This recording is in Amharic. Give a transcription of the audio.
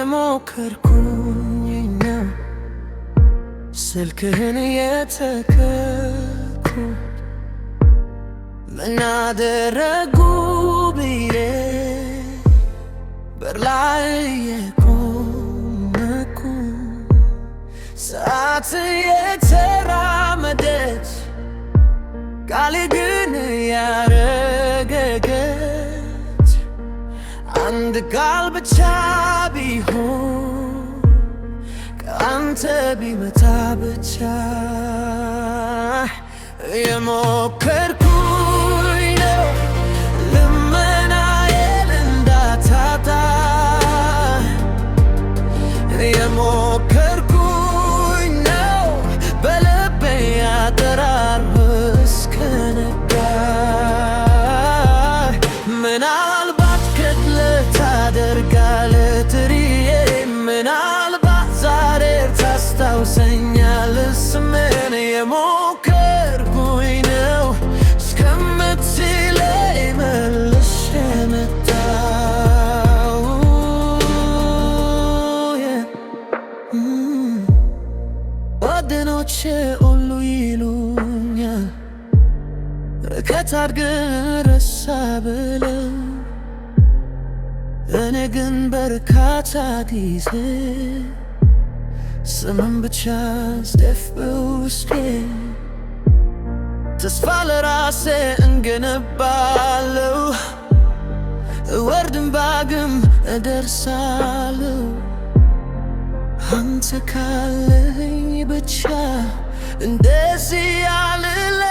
የሞከርኩኝ ነው ስልክህን የተከልኩ ምን አደረጉ ብዬ በር ላይ የቆምኩ ሰዓት የተራመደች ቃል ግን ያረገገች አንድ ቃል ብቻ ቢሆን ከአንተ ቢመጣ ብቻ የሞከርኩኝ ነው ልመናዬን እንዳታጣ የሞከርኩኝ ነው በልቤ ያጠራር እስከ ነጋ ምናልባት ከድለ ታደርጋለህ ትርዬ ምናልባት ዛሬ ታስታውሰኛለህ ስምን የሞከርኩኝ ነው እስከምትለኝ መልሼ መጣሁ ጓደኞቼ ሁሉ ይሉኛል ርቀት አድርገህ ረሳ ብለው እኔ ግን በርካታ ጊዜ ስምን ብቻ ስደፍ በውስጤ ተስፋ ለራሴ እንገነባለሁ እወርድም ባግም እደርሳለሁ አንተ ካለኝ ብቻ እንደዚህ ያልለ